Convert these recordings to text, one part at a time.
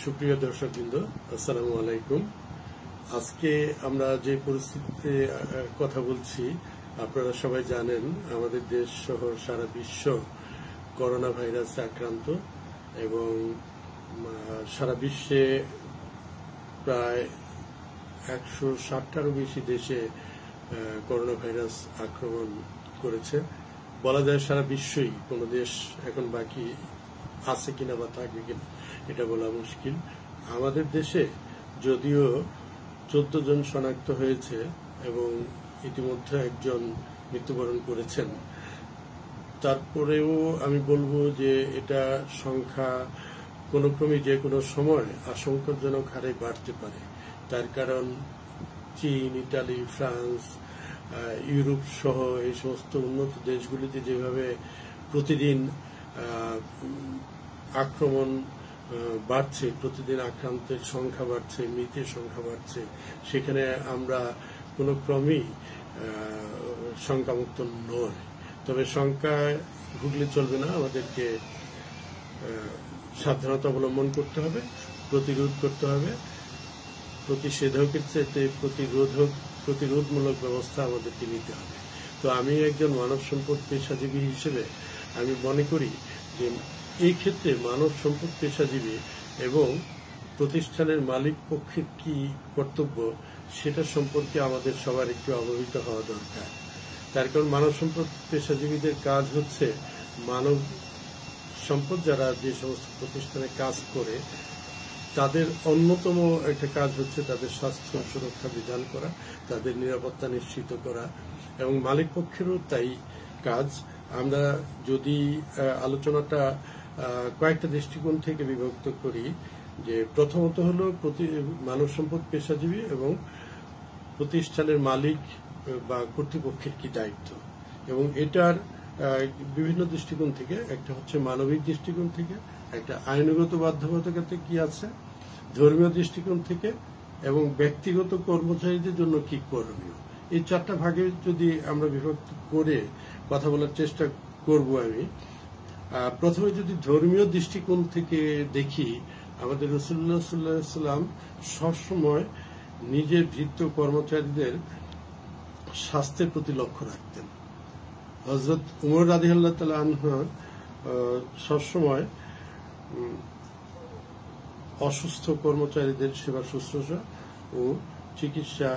সুপ্রিয় দর্শকবৃন্দ, আসসালামু আলাইকুম। আজকে আমরা যে পরিস্থিতিতে কথা বলছি, আপনারা সবাই জানেন আমাদের দেশ সহ সারা বিশ্ব করোনা ভাইরাসে আক্রান্ত এবং সারা বিশ্বে প্রায় 160টারও বেশি দেশে করোনা ভাইরাস আক্রমণ করেছে। বলা যায় সারা বিশ্বই, কোনো দেশ এখন বাকি আছে কিনা বা থাকবে কিনা এটা বলা মুশকিল। আমাদের দেশে যদিও 14 জন শনাক্ত হয়েছে এবং ইতিমধ্যে একজন মৃত্যুবরণ করেছেন, তারপরেও আমি বলবো যে এটা সংখ্যা কোনো ক্রমে যে কোনো সময় আশঙ্কাজনক হারে বাড়তে পারে। তার কারণ চীন, ইটালি, ফ্রান্স, ইউরোপ সহ এই সমস্ত উন্নত দেশগুলিতে যেভাবে প্রতিদিন আক্রমণ বাড়ছে, প্রতিদিন আক্রান্তের সংখ্যা বাড়ছে, মৃতের সংখ্যা বাড়ছে, সেখানে আমরা কোনো ক্রমেই শঙ্কামুক্ত নয়। তবে শঙ্কায় ভুগলে চলবে না, আমাদেরকে সাবধানতা অবলম্বন করতে হবে, প্রতিরোধ করতে হবে। প্রতিষেধকের চাইতে প্রতিরোধমূলক ব্যবস্থা আমাদেরকে নিতে হবে। তো আমি একজন মানব সম্পদ পেশাজীবী হিসেবে আমি মনে করি যে এই ক্ষেত্রে মানব সম্পদ পেশাজীবী এবং প্রতিষ্ঠানের মালিক পক্ষের কি কর্তব্য সেটা সম্পর্কে আমাদের সবার একটু অবহিত হওয়া দরকার। তার কারণ মানব সম্পদ পেশাজীবীদের কাজ হচ্ছে মানব সম্পদ যারা যে সমস্ত প্রতিষ্ঠানে কাজ করে তাদের অন্যতম একটা কাজ হচ্ছে তাদের স্বাস্থ্য সুরক্ষা বিধান করা, তাদের নিরাপত্তা নিশ্চিত করা, এবং মালিক পক্ষেরও তাই কাজ। আমরা যদি আলোচনাটা কয়েকটা দৃষ্টিকোণ থেকে বিভক্ত করি, যে প্রথমত হলো মানব সম্পদ পেশাজীবী এবং প্রতিষ্ঠানের মালিক বা কর্তৃপক্ষের কি দায়িত্ব, এবং এটার বিভিন্ন দৃষ্টিকোণ থেকে, একটা হচ্ছে মানবিক দৃষ্টিকোণ থেকে, একটা আইনগত বাধ্যবাধকতা কি আছে, ধর্মীয় দৃষ্টিকোণ থেকে, এবং ব্যক্তিগত কর্মচারীদের জন্য কি করণীয়। এই চারটা ভাগে যদি আমরা বিভক্ত করে কথা বলার চেষ্টা করব। আমি প্রথমে যদি ধর্মীয় দৃষ্টিকোণ থেকে দেখি, আমাদের রাসূলুল্লাহ সাল্লাল্লাহু আলাইহি ওয়াসাল্লাম সবসময় নিজের ভৃত্য কর্মচারীদের স্বাস্থ্যের প্রতি লক্ষ্য রাখতেন। হযরত উমর রাদিয়াল্লাহু তাআলা আনহু সবসময় অসুস্থ কর্মচারীদের সেবা শুশ্রূষা ও চিকিৎসা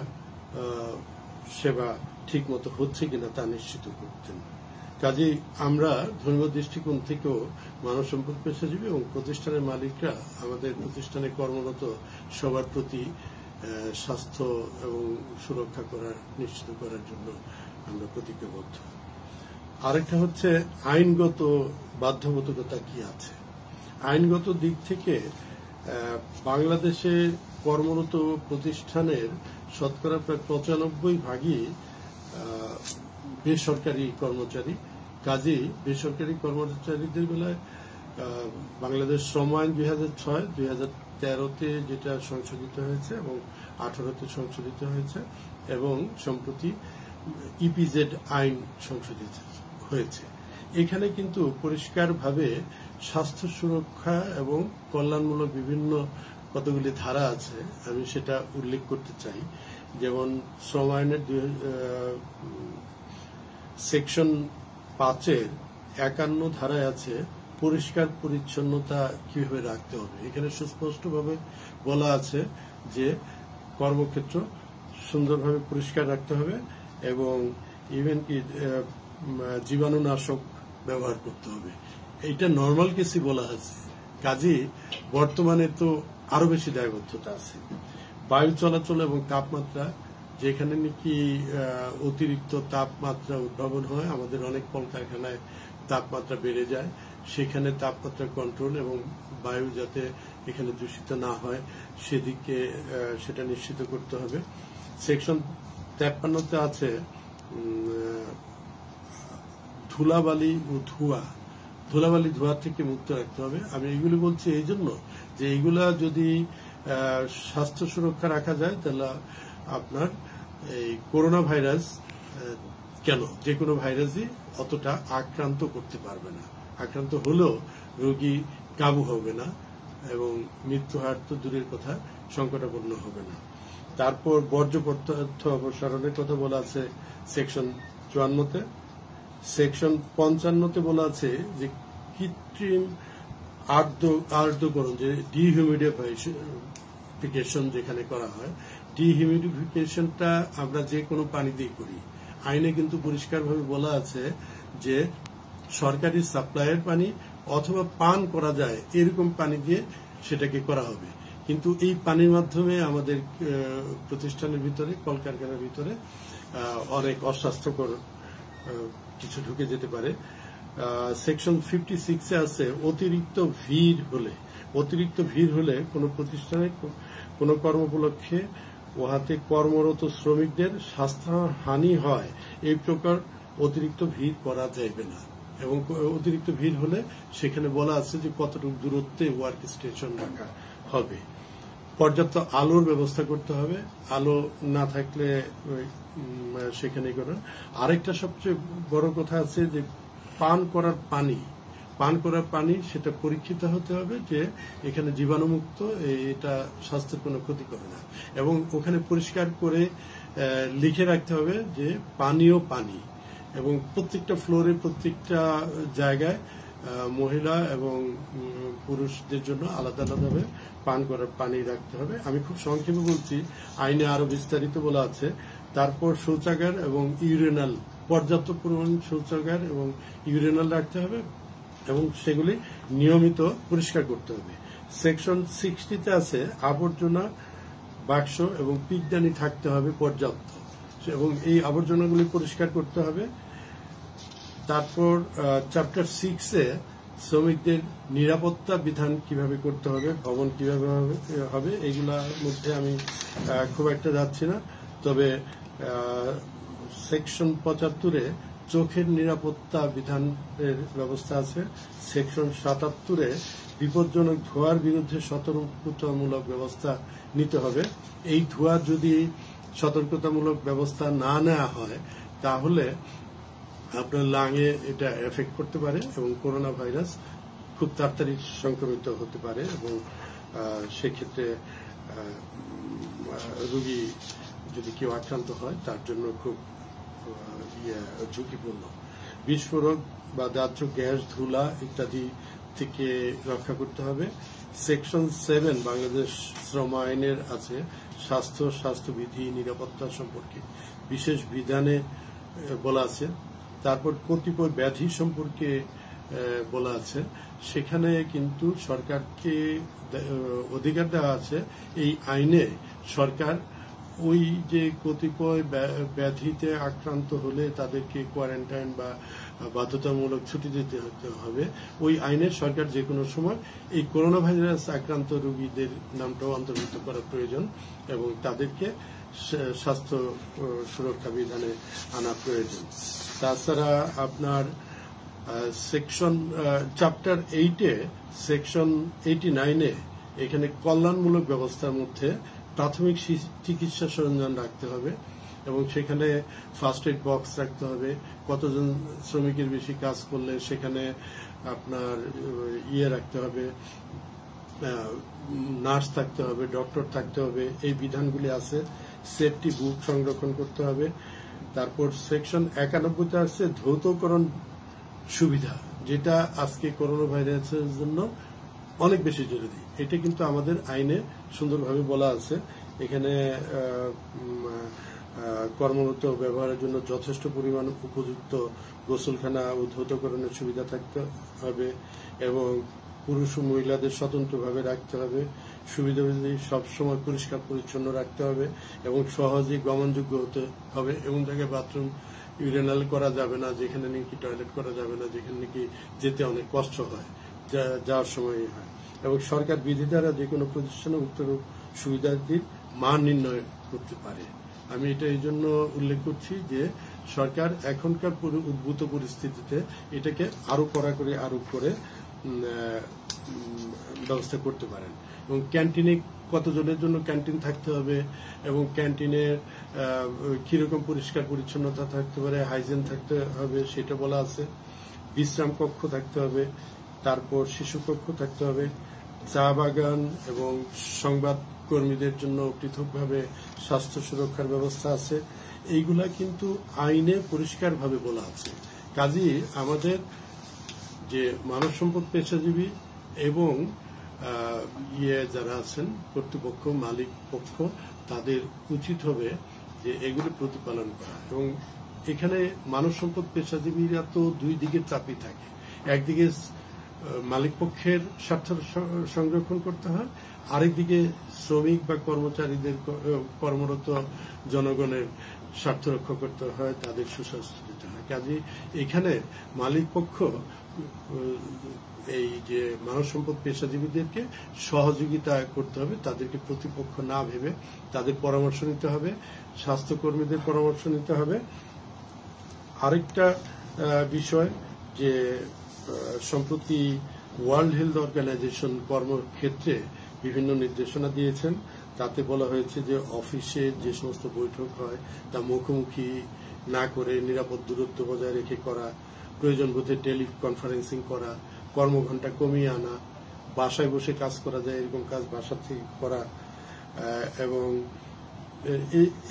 সেবা ঠিকমতো হচ্ছে কিনা তা নিশ্চিত করতেন। কাজেই আমরা ধর্মীয় দৃষ্টিকোণ থেকেও মানব সম্পদ পেশাজীবী এবং প্রতিষ্ঠানের মালিকরা আমাদের প্রতিষ্ঠানে কর্মরত সবার প্রতি স্বাস্থ্য এবং সুরক্ষা নিশ্চিত করার জন্য আমরা প্রতিজ্ঞাবদ্ধ। আরেকটা হচ্ছে আইনগত বাধ্যবাধকতা কি আছে। আইনগত দিক থেকে বাংলাদেশে কর্মরত প্রতিষ্ঠানের শতকরা প্রায় 95% বেসরকারি কর্মচারী। কাজেই বেসরকারি কর্মচারীদের বেলায় বাংলাদেশ শ্রম আইন 2006, 2013-তে যেটা সংশোধিত হয়েছে এবং 2018-তে সংশোধিত হয়েছে, এবং সম্প্রতি ইপিজেড আইন সংশোধিত হয়েছে। এখানে কিন্তু পরিষ্কারভাবে স্বাস্থ্য সুরক্ষা এবং কল্যাণমূলক বিভিন্ন কতগুলি ধারা আছে, আমি সেটা উল্লেখ করতে চাই। যেমন শ্রম আইনের সেকশন 5-এর 51 ধারায় আছে পরিষ্কার পরিচ্ছন্নতা কিভাবে রাখতে হবে। এখানে সুস্পষ্টভাবে বলা আছে যে কর্মক্ষেত্র সুন্দরভাবে পরিষ্কার রাখতে হবে এবং ইভেন কি জীবাণুনাশক ব্যবহার করতে হবে। এইটা নর্মাল কেসই বলা আছে। কাজেই বর্তমানে তো আরো বেশি দায়বদ্ধতা আছে। বায়ু চলাচল এবং তাপমাত্রা, যেখানে নাকি অতিরিক্ত তাপমাত্রা উদ্ভাবন হয়, আমাদের অনেক কলকারখানায় তাপমাত্রা বেড়ে যায়, সেখানে তাপমাত্রা কন্ট্রোল এবং বায়ু যাতে এখানে দূষিত না হয় সেদিকে সেটা নিশ্চিত করতে হবে। সেকশন 53-তে আছে ধুলাবালি ধোঁয়া থেকে মুক্ত রাখতে হবে। আমি এগুলি বলছি এই জন্য যে এইগুলা যদি স্বাস্থ্য সুরক্ষা রাখা যায়, তাহলে আপনার এই করোনা ভাইরাস কেন, যে কোনো ভাইরাসই অতটা আক্রান্ত করতে পারবে না। আক্রান্ত হলেও রোগী কাবু হবে না, এবং মৃত্যু হার তো দূরের কথা, সংকটাপন্ন হবে না। তারপর বর্জ্য পদার্থ অপসারণের কথা বলা আছে সেকশন 54-তে। সেকশন 55-তে বলা আছে যে কৃত্রিম আর্দ্রকরণ, যে ডিহিউমিডিফিকেশন যেখানে করা হয়, ডিহিউমিডিফিকেশনটা আমরা যে কোনো পানি দিয়ে করি। আইনে কিন্তু পরিষ্কারভাবে বলা আছে যে সরকারি সাপ্লাইয়ের পানি অথবা পান করা যায় এরকম পানি দিয়ে সেটাকে করা হবে। কিন্তু এই পানির মাধ্যমে আমাদের প্রতিষ্ঠানের ভিতরে, কলকারখানার ভিতরে অনেক অস্বাস্থ্যকর কিছু ঢুকে যেতে পারে। সেকশন 56-এ আছে অতিরিক্ত ভিড় হলে কোনো প্রতিষ্ঠানে কোনো কর্মোপলক্ষে উহাতে কর্মরত শ্রমিকদের স্বাস্থ্যহানি হয়, এই প্রকার অতিরিক্ত ভিড় করা যাইবে না। এবং অতিরিক্ত ভিড় হলে সেখানে বলা আছে যে কতটুকু দূরত্বে ওয়ার্ক স্টেশন রাখা হবে। পর্যাপ্ত আলোর ব্যবস্থা করতে হবে, আলো না থাকলে সেখানে করেন। আরেকটা সবচেয়ে বড় কথা আছে যে পান করার পানি সেটা পরীক্ষিত হতে হবে যে এখানে জীবাণুমুক্ত, এটা স্বাস্থ্যের কোনো ক্ষতি করে না। এবং ওখানে পরিষ্কার করে লিখে রাখতে হবে যে পানীয় পানি, এবং প্রত্যেকটা ফ্লোরে, প্রত্যেকটা জায়গায় মহিলা এবং পুরুষদের জন্য আলাদা আলাদাভাবে পান করার পানি রাখতে হবে। আমি খুব সংক্ষেপে বলছি, আইনে আরো বিস্তারিত বলা আছে। তারপর শৌচাগার এবং ইউরিনাল, পর্যাপ্ত পরিমাণ শৌচাগার এবং ইউরিনাল রাখতে হবে এবং সেগুলি নিয়মিত পরিষ্কার করতে হবে। সেকশন 60-তে আছে আবর্জনা বাক্স এবং পিকদানি থাকতে হবে পর্যাপ্ত, এবং এই আবর্জনাগুলি পরিষ্কার করতে হবে। তারপর চ্যাপ্টার 6-এ শ্রমিকদের নিরাপত্তা বিধান কিভাবে করতে হবে, ভবন কিভাবে হবে, এইগুলোর মধ্যে আমি খুব একটা যাচ্ছি না। তবে সেকশন 75-এ চোখের নিরাপত্তা বিধানের ব্যবস্থা আছে। সেকশন 77-এ বিপজ্জনক ধোঁয়ার বিরুদ্ধে সতর্কতামূলক ব্যবস্থা নিতে হবে। এই ধোঁয়া যদি সতর্কতামূলক ব্যবস্থা না নেওয়া হয় তাহলে আপনার লাঙে এটা এফেক্ট করতে পারে এবং করোনা ভাইরাস খুব তাড়াতাড়ি সংক্রমিত হতে পারে, এবং সেক্ষেত্রে রোগী যদি কেউ আক্রান্ত হয় তার জন্য খুব ঝুঁকিপূর্ণ। বিস্ফোরক বা দাহ্য গ্যাস, ধুলা ইত্যাদি থেকে রক্ষা করতে হবে। সেকশন 7 বাংলাদেশ শ্রম আইনের আছে স্বাস্থ্যবিধি নিরাপত্তা সম্পর্কে বিশেষ বিধানে বলা আছে। তারপর কতিপয় ব্যাধি সম্পর্কে বলা আছে, সেখানে কিন্তু সরকারকে অধিকার দেওয়া আছে এই আইনে। সরকার ওই যে কতিপয় ব্যাধিতে আক্রান্ত হলে তাদেরকে কোয়ারেন্টাইন বা বাধ্যতামূলক ছুটি দিতে হবে, ওই আইনের সরকার যে কোনো সময় এই করোনা ভাইরাস আক্রান্ত রোগীদের নামটাও অন্তর্ভুক্ত করা প্রয়োজন এবং তাদেরকে স্বাস্থ্য সুরক্ষা বিধানে আনা প্রয়োজন। তাছাড়া আপনার সেকশন চ্যাপ্টার 8-এ সেকশন 89-এ এখানে কল্যাণমূলক ব্যবস্থার মধ্যে প্রাথমিক চিকিৎসা সরঞ্জাম রাখতে হবে এবং সেখানে ফার্স্ট এড বক্স রাখতে হবে। কতজন শ্রমিকের বেশি কাজ করলে সেখানে আপনার রাখতে হবে, নার্স থাকতে হবে, ডক্টর থাকতে হবে, এই বিধানগুলি আছে। সেফটি বুক সংরক্ষণ করতে হবে। তারপর সেকশন 91-তে আছে ধৌতকরণ সুবিধা, যেটা আজকে করোনা ভাইরাসের জন্য অনেক বেশি জরুরি। এটা কিন্তু আমাদের আইনে সুন্দরভাবে বলা আছে। এখানে কর্মরত ব্যবহারের জন্য যথেষ্ট পরিমাণ উপযুক্ত গোসলখানা ও ধৌতকরণের সুবিধা থাকতে হবে এবং পুরুষ ও মহিলাদের স্বতন্ত্রভাবে রাখতে হবে। সুবিধাগুলি সবসময় পরিষ্কার পরিচ্ছন্ন রাখতে হবে এবং সহজেই গমনযোগ্য হতে হবে। এবং জায়গায় বাথরুম ইউরিনাল করা যাবে না, যেখানে নাকি টয়লেট করা যাবে না, যেখানে নাকি যেতে অনেক কষ্ট হয়, যাওয়ার সময় হয়। এবং সরকার বিধি দ্বারা যে কোনো প্রতিষ্ঠানে উক্ত সুবিধাটির মান নির্ণয় করতে পারে। আমি এটা এই জন্য উল্লেখ করছি যে সরকার এখনকার উদ্ভূত পরিস্থিতিতে এটাকে আরো কড়াকড়ি আরোপ করে ব্যবস্থা করতে পারেন। এবং ক্যান্টিনে কতজনের জন্য ক্যান্টিন থাকতে হবে এবং ক্যান্টিনের কিরকম পরিষ্কার পরিচ্ছন্নতা থাকতে পারে, হাইজিন থাকতে হবে, সেটা বলা আছে। বিশ্রাম কক্ষ থাকতে হবে, তারপর শিশু কক্ষ থাকতে হবে, চা বাগান এবং সংবাদ কর্মীদের জন্য পৃথকভাবে স্বাস্থ্য সুরক্ষার ব্যবস্থা আছে। এইগুলা কিন্তু আইনে পরিষ্কারভাবে বলা আছে। কাজেই আমাদের যে মানব সম্পদ পেশাজীবী এবং যারা আছেন কর্তৃপক্ষ, মালিক পক্ষ, তাদের উচিত হবে যে এগুলি প্রতিপালন করা। এবং এখানে মানব সম্পদ পেশাজীবীরা তো দুই দিকে চাপই থাকে। একদিকে মালিক পক্ষের স্বার্থ সংরক্ষণ করতে হয়, আরেকদিকে শ্রমিক বা কর্মচারীদের, কর্মরত জনগণের স্বার্থ রক্ষা করতে হয়, তাদের সুস্বাস্থ্য দিতে হয়। কাজে এখানে মালিক পক্ষ এই যে মানব সম্পদ পেশাজীবীদেরকে সহযোগিতা করতে হবে, তাদেরকে প্রতিপক্ষ না ভেবে তাদের পরামর্শ নিতে হবে, স্বাস্থ্যকর্মীদের পরামর্শ নিতে হবে। আরেকটা বিষয় যে সম্প্রতি ওয়ার্ল্ড হেলথ অর্গানাইজেশন কর্মক্ষেত্রে বিভিন্ন নির্দেশনা দিয়েছেন। তাতে বলা হয়েছে যে অফিসে যে সমস্ত বৈঠক হয় তা মুখোমুখি না করে নিরাপদ দূরত্ব বজায় রেখে করা, প্রয়োজন বোধে টেলি কনফারেন্সিং করা, কর্মঘণ্টা কমিয়ে আনা, বাসায় বসে কাজ করা যায় এরকম কাজ বাসা থেকে করা, এবং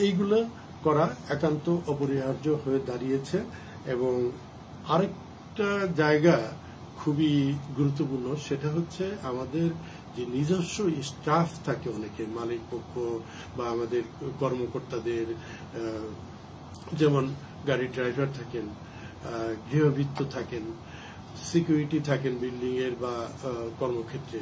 এইগুলো করা একান্ত অপরিহার্য হয়ে দাঁড়িয়েছে। এবং আরেকটা জায়গা খুবই গুরুত্বপূর্ণ, সেটা হচ্ছে আমাদের যে নিজস্ব স্টাফ থাকে অনেকের, মালিক পক্ষ বা আমাদের কর্মকর্তাদের, যেমন গাড়ি ড্রাইভার থাকেন, গৃহভৃত্য থাকেন, সিকিউরিটি থাকেন বিল্ডিং এর বা কর্মক্ষেত্রে,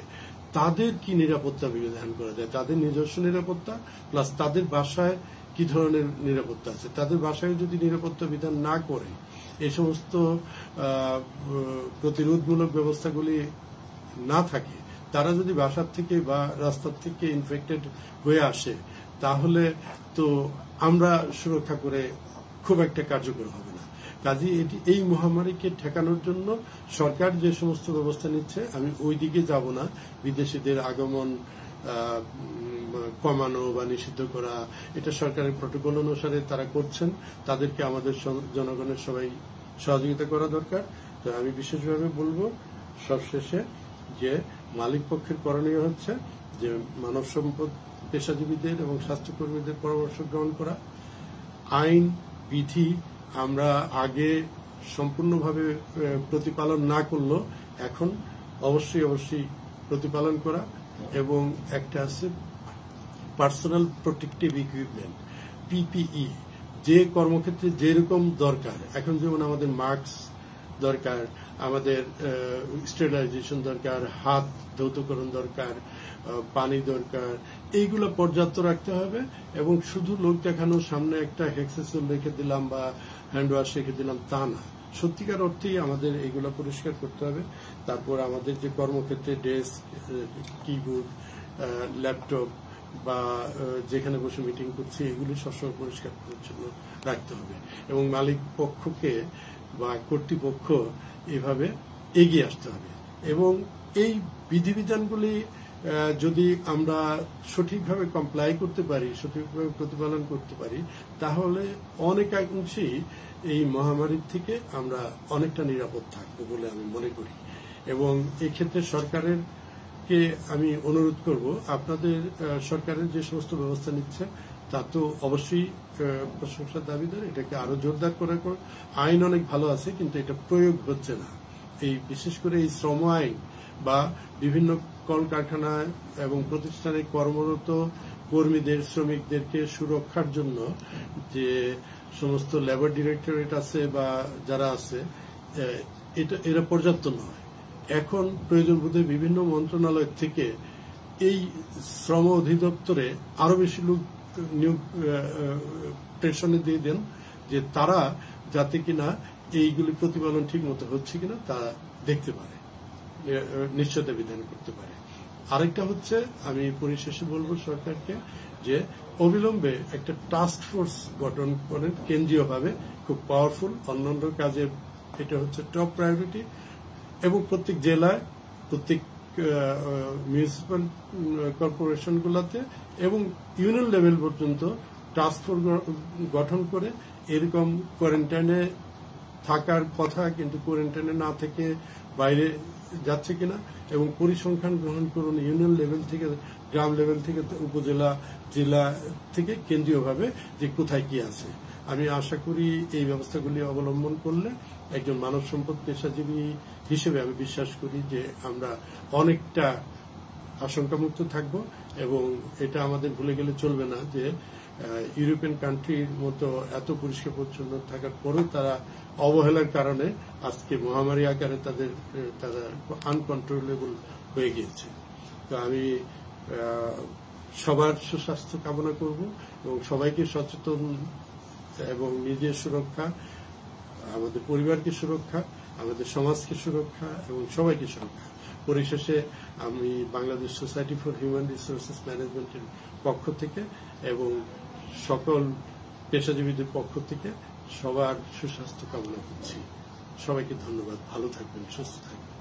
তাদের কি নিরাপত্তা বিধান করা যায়, তাদের নিজস্ব নিরাপত্তা প্লাস তাদের বাসায় কি ধরনের নিরাপত্তা আছে। তাদের বাসায় যদি নিরাপত্তা বিধান না করে এই সমস্ত প্রতিরোধমূলক ব্যবস্থাগুলি না থাকে, তারা যদি বাসার থেকে বা রাস্তার থেকে ইনফেক্টেড হয়ে আসে, তাহলে তো আমরা সুরক্ষা করে খুব একটা কার্যকর হবে না। কাজেই এই মহামারীকে ঠেকানোর জন্য সরকার যে সমস্ত ব্যবস্থা নিচ্ছে, আমি ওই দিকে যাব না। বিদেশিদের আগমন কমানো বা নিষিদ্ধ করা, এটা সরকারের প্রটোকল অনুসারে তারা করছেন, তাদেরকে আমাদের জনগণের সবাই সহযোগিতা করা দরকার। তো আমি বিশেষভাবে বলবো সবশেষে যে মালিক পক্ষের করণীয় হচ্ছে যে মানব সম্পদ পেশাজীবীদের এবং স্বাস্থ্যকর্মীদের পরামর্শ গ্রহণ করা, আইন বিধি আমরা আগে সম্পূর্ণভাবে প্রতিপালন না করলেও এখন অবশ্যই প্রতিপালন করা, এবং একটা আছে পার্সোনাল প্রোটেক্টিভ ইকুইপমেন্ট, পিপিই, যে কর্মক্ষেত্রে যেরকম দরকার। এখন যেমন আমাদের মাস্ক দরকার, আমাদের স্টেরিলাইজেশন দরকার, হাত ধৌতকরণ দরকার, পানি দরকার, এইগুলো পর্যাপ্ত রাখতে হবে। এবং শুধু লোক দেখানোর সামনে একটা হেক্সাসোল রেখে দিলাম বা হ্যান্ড ওয়াশ রেখে দিলাম তা না, সত্যিকার অর্থেই আমাদের এইগুলো পরিষ্কার করতে হবে। তারপর আমাদের যে কর্মক্ষেত্রে ডেস্ক, কিবোর্ড, ল্যাপটপ বা যেখানে বসে মিটিং করছি, এগুলি সবসময় পরিষ্কার পরিচ্ছন্ন রাখতে হবে। এবং মালিক পক্ষকে বা কর্তৃপক্ষ এভাবে এগিয়ে আসতে হবে। এবং এই বিধিবিধানগুলি যদি আমরা সঠিকভাবে কমপ্লাই করতে পারি, সঠিকভাবে প্রতিপালন করতে পারি, তাহলে অনেকাংশেই এই মহামারীর থেকে আমরা অনেকটা নিরাপদ থাকবো বলে আমি মনে করি। এবং এই ক্ষেত্রে সরকারের কে আমি অনুরোধ করব, আপনাদের সরকারের যে সমস্ত ব্যবস্থা নিচ্ছে তা তো অবশ্যই প্রশংসার দাবিদার, এটাকে আরো জোরদার করে। আইন অনেক ভালো আছে, কিন্তু এটা প্রয়োগ হচ্ছে না। এই বিশেষ করে এই শ্রম আইন বা বিভিন্ন কলকারখানায় এবং প্রতিষ্ঠানে কর্মরত কর্মীদের, শ্রমিকদেরকে সুরক্ষার জন্য যে সমস্ত লেবার ডিরেক্টরেট আছে বা যারা আছে, এরা পর্যাপ্ত নয়। এখন প্রয়োজন বোধে বিভিন্ন মন্ত্রণালয় থেকে এই শ্রম অধিদপ্তরে আরো বেশি লোক নিয়োগ প্রেষণে দিয়ে দেন, যে তারা যাতে কিনা এইগুলি প্রতিপালন ঠিক মতো হচ্ছে কিনা তা দেখতে পারে, নিশ্চয়তা বিধান করতে পারে। আরেকটা হচ্ছে, আমি পরিশেষে বলবো সরকারকে যে অবিলম্বে একটা টাস্ক ফোর্স গঠন করেন কেন্দ্রীয়ভাবে, খুব পাওয়ারফুল, অন্যান্য কাজে এটা হচ্ছে টপ প্রায়োরিটি। এবং প্রত্যেক জেলায়, প্রত্যেক মিউনিসিপ্যাল কর্পোরেশনগুলোতে এবং ইউনিয়ন লেভেল পর্যন্ত টাস্ক ফোর্স গঠন করে এরকম কোয়ারেন্টাইনে থাকার কথা কিন্তু কোয়ারেন্টাইনে না থেকে বাইরে যাচ্ছে কিনা, এবং পরিসংখ্যান গ্রহণ করুন ইউনিয়ন লেভেল থেকে, গ্রাম লেভেল থেকে, উপজেলা, জেলা থেকে কেন্দ্রীয়ভাবে যে কোথায় কি আছে। আমি আশা করি এই ব্যবস্থাগুলি অবলম্বন করলে একজন মানব সম্পদ পেশাজীবী হিসেবে আমি বিশ্বাস করি যে আমরা অনেকটা আশঙ্কামুক্ত থাকব, এবং এটা আমাদের ভুলে গেলে চলবে না যে ইউরোপিয়ান কান্ট্রির মতো এত পরিষ্কার পরিচ্ছন্ন থাকার পরেও তারা অবহেলার কারণে আজকে মহামারী আকারে তারা আনকন্ট্রোলেবল হয়ে গিয়েছে। তো আমি সবার সুস্বাস্থ্য কামনা করব এবং সবাইকে সচেতন এবং নিজের সুরক্ষা, আমাদের পরিবারকে সুরক্ষা, আমাদের সমাজকে সুরক্ষা এবং সবাইকে সুরক্ষা। পরিশেষে আমি Bangladesh society for human resources ম্যানেজমেন্টের পক্ষ থেকে এবং সকল পেশাজীবীদের পক্ষ থেকে সবার সুস্বাস্থ্য কামনা করছি। সবাইকে ধন্যবাদ। ভালো থাকবেন, সুস্থ থাকবেন।